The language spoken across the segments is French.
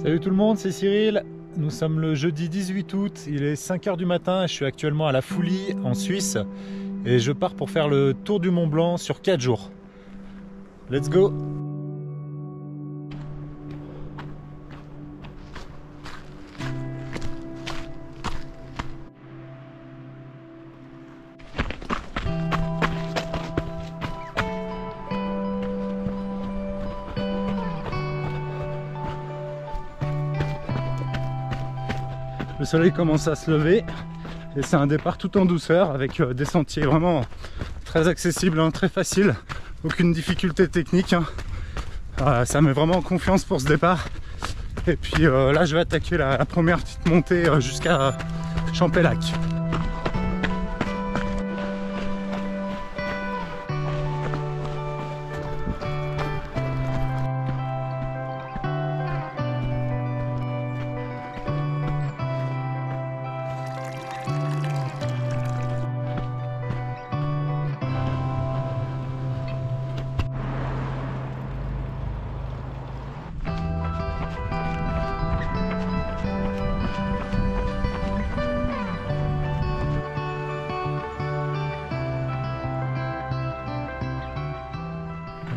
Salut tout le monde, c'est Cyril. Nous sommes le jeudi 18 août, il est 5 h du matin, je suis actuellement à La Foulie en Suisse et je pars pour faire le tour du Mont Blanc sur 4 jours. Let's go! Le soleil commence à se lever et c'est un départ tout en douceur avec des sentiers vraiment très accessibles, hein, très faciles, aucune difficulté technique. Ça met vraiment en confiance pour ce départ. Et puis là je vais attaquer la première petite montée jusqu'à Champellac.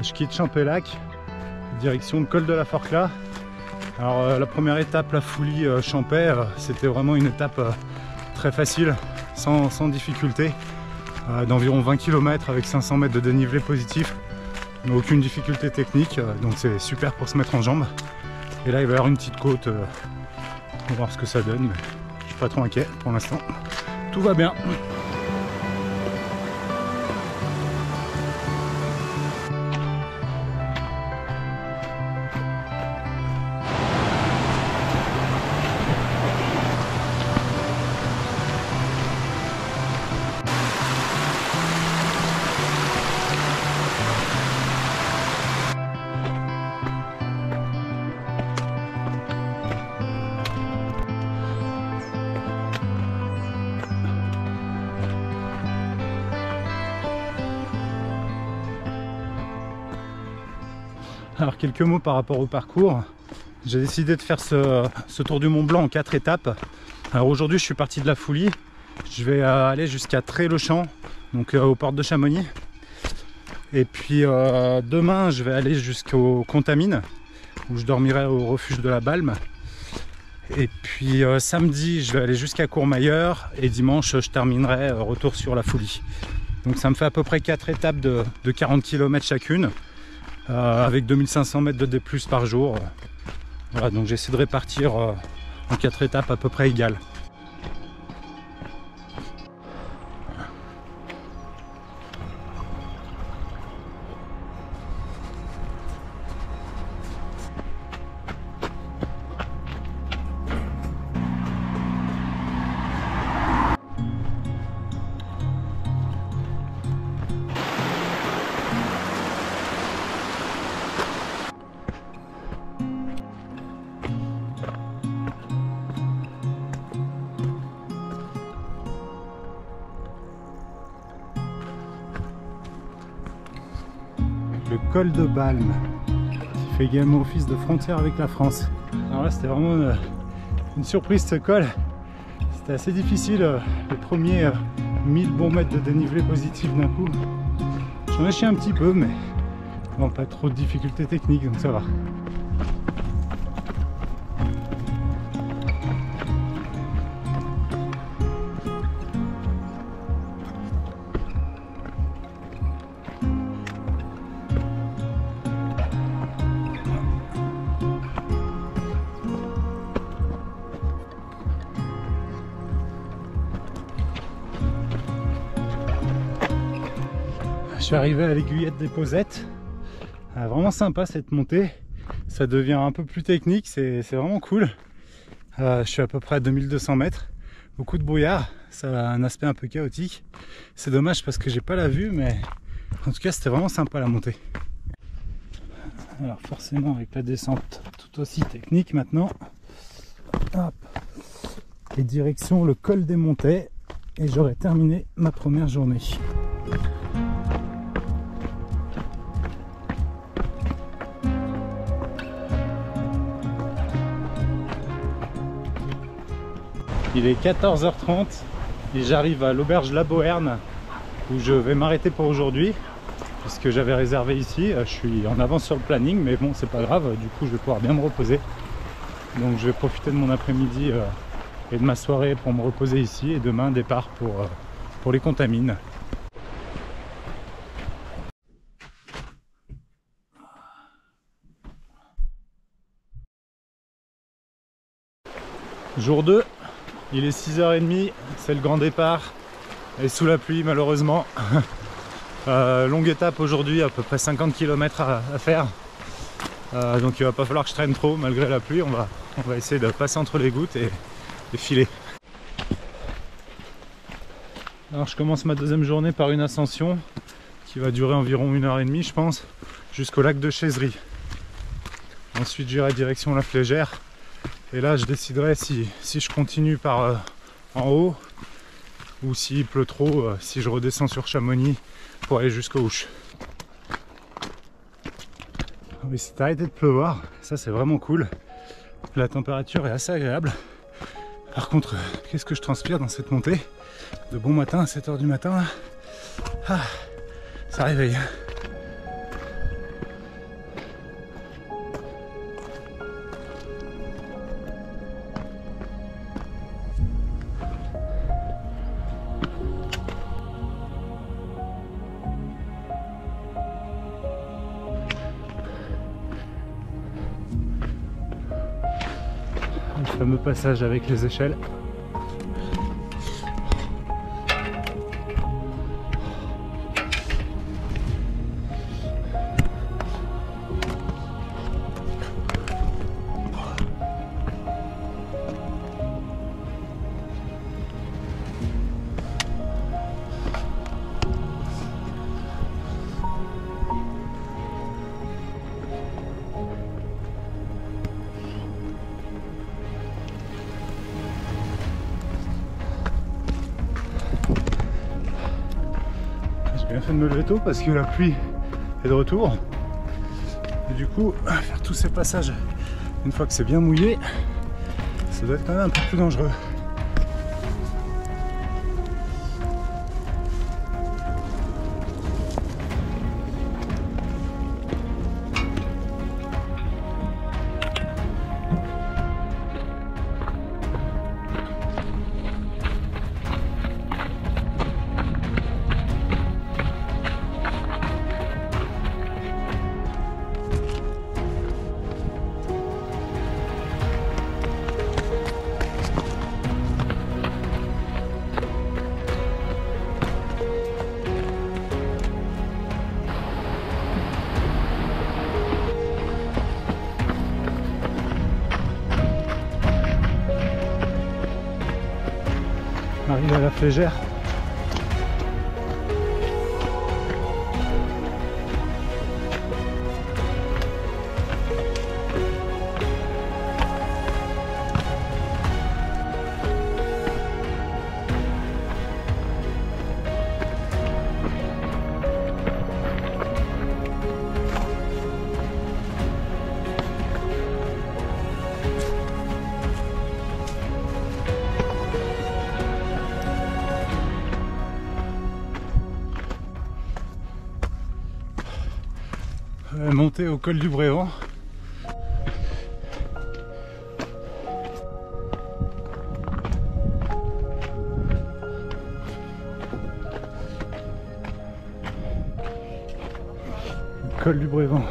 Je quitte Champellac, direction le col de la Forclaz. Alors la première étape, La Foulie Champais, c'était vraiment une étape très facile, sans difficulté, d'environ 20 km avec 500 mètres de dénivelé positif, mais aucune difficulté technique, donc c'est super pour se mettre en jambes. Et là il va y avoir une petite côte, on va voir ce que ça donne, mais je suis pas trop inquiet pour l'instant, tout va bien. Alors quelques mots par rapport au parcours. J'ai décidé de faire ce tour du Mont Blanc en 4 étapes. Alors aujourd'hui je suis parti de La Foulie. Je vais aller jusqu'à Tré-le-Champ, donc aux portes de Chamonix. Et puis demain je vais aller jusqu'au Contamine, où je dormirai au refuge de la Balme. Et puis samedi je vais aller jusqu'à Courmayeur et dimanche je terminerai retour sur La Foulie. Donc ça me fait à peu près 4 étapes de 40 km chacune. Avec 2500 mètres de D+ par jour. Voilà, donc j'essaie de répartir en 4 étapes à peu près égales. Le col de Balme qui fait également office de frontière avec la France. Alors là c'était vraiment une surprise ce col. C'était assez difficile les premiers 1000 bons mètres de dénivelé positif d'un coup. J'en ai chié un petit peu mais bon, pas trop de difficultés techniques donc ça va. Je suis arrivé à l'aiguillette des Posettes. Vraiment sympa cette montée. Ça devient un peu plus technique, c'est vraiment cool. Je suis à peu près à 2200 mètres. Beaucoup de brouillard, ça a un aspect un peu chaotique. C'est dommage parce que j'ai pas la vue, mais en tout cas c'était vraiment sympa la montée. Alors forcément avec la descente tout aussi technique maintenant. Hop. Et direction le col des Montets. Et j'aurai terminé ma première journée. Il est 14h30 et j'arrive à l'auberge La Boherne où je vais m'arrêter pour aujourd'hui puisque j'avais réservé ici. Je suis en avance sur le planning mais bon c'est pas grave, du coup je vais pouvoir bien me reposer. Donc je vais profiter de mon après-midi et de ma soirée pour me reposer ici et demain départ pour les Contamines. Jour 2, il est 6h30, c'est le grand départ et sous la pluie malheureusement. Longue étape aujourd'hui, à peu près 50 km à faire. Donc il va pas falloir que je traîne trop malgré la pluie, on va essayer de passer entre les gouttes et filer. Alors je commence ma deuxième journée par une ascension qui va durer environ 1h30 je pense, jusqu'au lac de Chaiserie. Ensuite j'irai direction la Flégère. Et là je déciderai si je continue par en haut ou s'il pleut trop, si je redescends sur Chamonix pour aller jusqu'aux Ouches. Il s'est arrêté de pleuvoir, ça c'est vraiment cool. La température est assez agréable. Par contre, qu'est-ce que je transpire dans cette montée de bon matin à 7h du matin là. Ah, ça réveille. Le fameux passage avec les échelles. J'ai bien fait de me lever tôt parce que la pluie est de retour. Et du coup, faire tous ces passages une fois que c'est bien mouillé, ça doit être quand même un peu plus dangereux. On arrive à la Flégère. Monter au col du Brévent. Col du Brévent.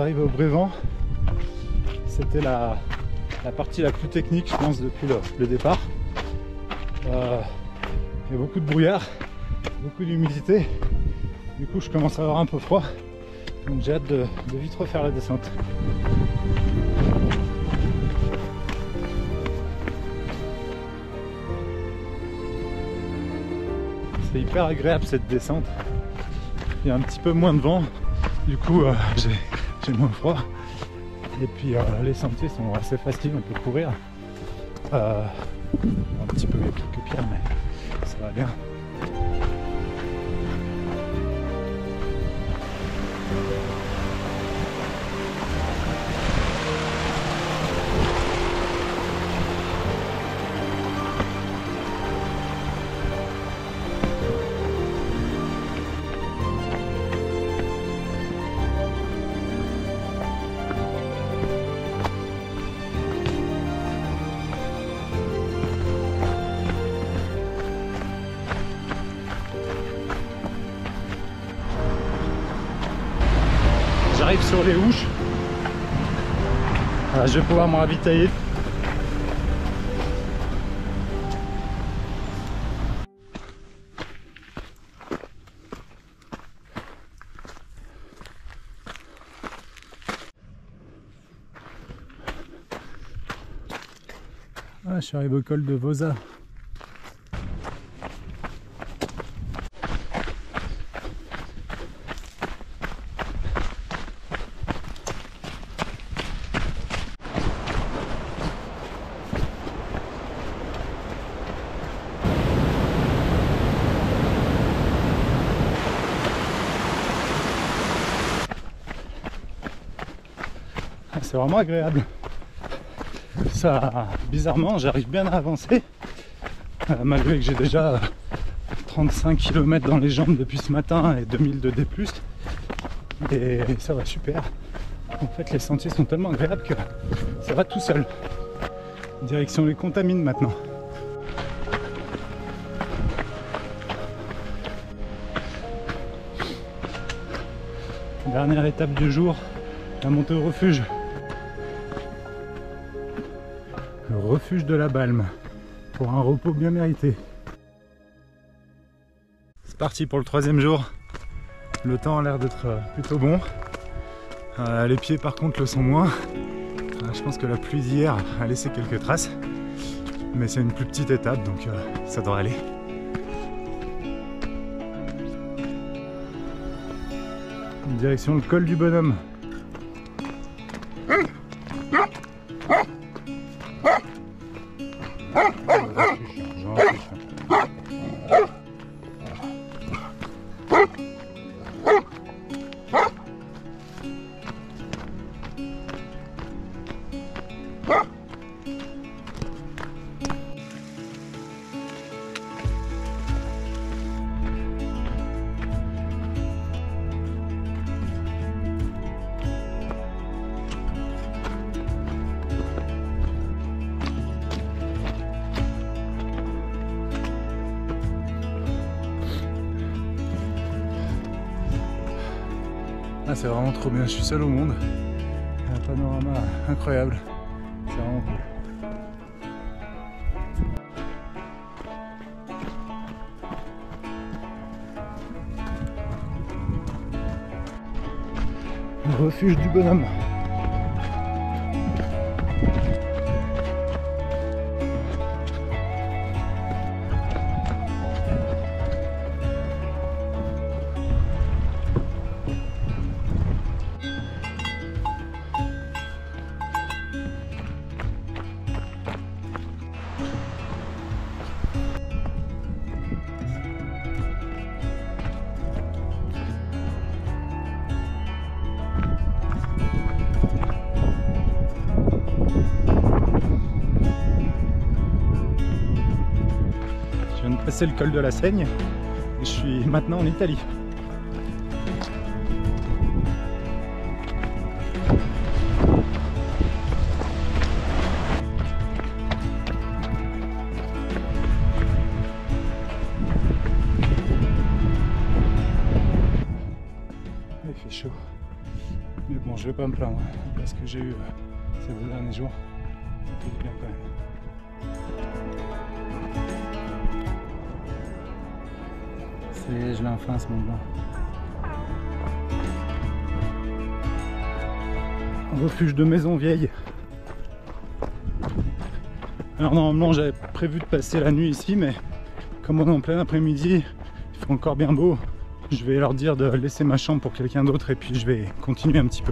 d'arriver au Brévent. C'était la partie la plus technique, je pense, depuis le départ. Il y a beaucoup de brouillard, beaucoup d'humidité. Du coup, je commence à avoir un peu froid. Donc j'ai hâte de vite refaire la descente. C'est hyper agréable cette descente. Il y a un petit peu moins de vent. Du coup, j'ai moins froid. Et puis les sentiers sont assez faciles, on peut courir. Un petit peu, il y a quelques pierres, mais ça va bien. J'arrive sur les Houches. Voilà, je vais pouvoir me ravitailler. Ah, je suis arrivé au col de Vosa. C'est vraiment agréable. Ça, bizarrement, j'arrive bien à avancer, malgré que j'ai déjà 35 km dans les jambes depuis ce matin et 2000 de D+. Et ça va super. En fait, les sentiers sont tellement agréables que ça va tout seul. Direction les Contamines maintenant. Dernière étape du jour, la montée au refuge. Le refuge de la Balme, pour un repos bien mérité. C'est parti pour le 3e jour. Le temps a l'air d'être plutôt bon. Les pieds par contre le sont moins. Je pense que la pluie d'hier a laissé quelques traces. Mais c'est une plus petite étape, donc ça devrait aller. Direction le col du Bonhomme. Ah, c'est vraiment trop bien, je suis seul au monde. Il y a un panorama incroyable. C'est vraiment cool. Le refuge du Bonhomme. C'est le col de la Seigne et je suis maintenant en Italie. Il fait chaud, mais bon, je vais pas pas me plaindre parce que j'ai eu ces 2 derniers jours. Ça fait du bien quand même. Je l'ai enfin ce Mont Blanc. Un refuge de maison vieille. Alors normalement j'avais prévu de passer la nuit ici, mais comme on est en plein après-midi, il fait encore bien beau. Je vais leur dire de laisser ma chambre pour quelqu'un d'autre et puis je vais continuer un petit peu.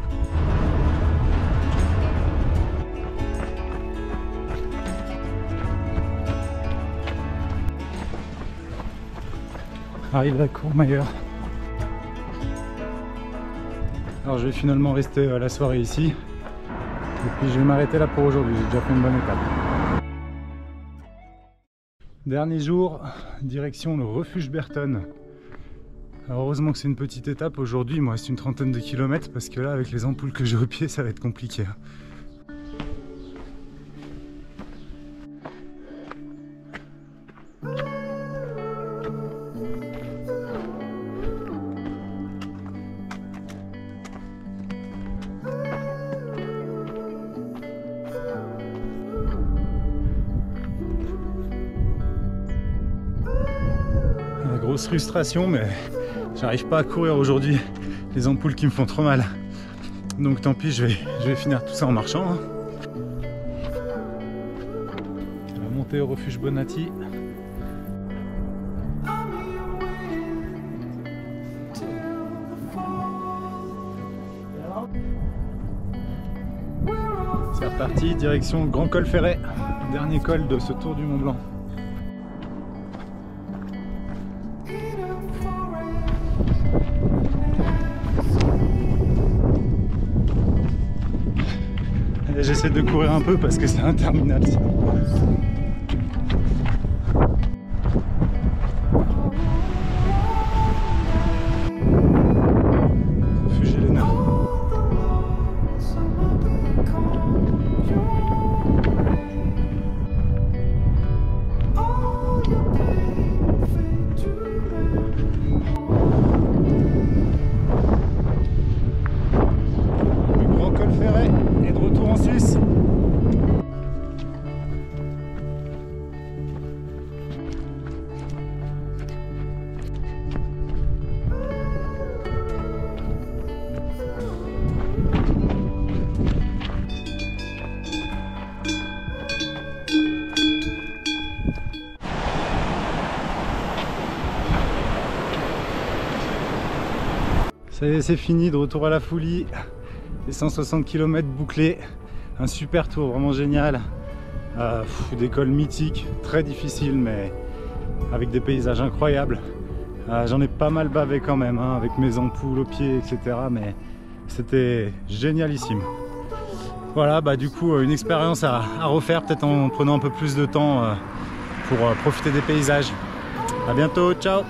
Arrive à Courmayeur. Alors je vais finalement rester la soirée ici. Et puis je vais m'arrêter là pour aujourd'hui. J'ai déjà fait une bonne étape. Dernier jour, direction le refuge Berton. Alors heureusement que c'est une petite étape aujourd'hui. Il me reste une trentaine de kilomètres parce que là avec les ampoules que j'ai au pied ça va être compliqué. Grosse frustration, mais j'arrive pas à courir aujourd'hui, les ampoules qui me font trop mal, donc tant pis, je vais finir tout ça en marchant. On va monter au refuge Bonatti. C'est reparti, direction Grand Col Ferret, dernier col de ce tour du Mont Blanc. J'essaie de courir un peu parce que c'est interminable ça. Refuge Helena. Le Grand Col Ferret est de retour en Suisse. Ça y est, c'est fini, de retour à la Foulie. Les 160 km bouclés. Un super tour, vraiment génial. Des cols mythiques, très difficiles, mais avec des paysages incroyables. J'en ai pas mal bavé quand même, hein, avec mes ampoules aux pieds, etc. Mais c'était génialissime. Voilà, du coup, une expérience à refaire, peut-être en prenant un peu plus de temps pour profiter des paysages. À bientôt, ciao!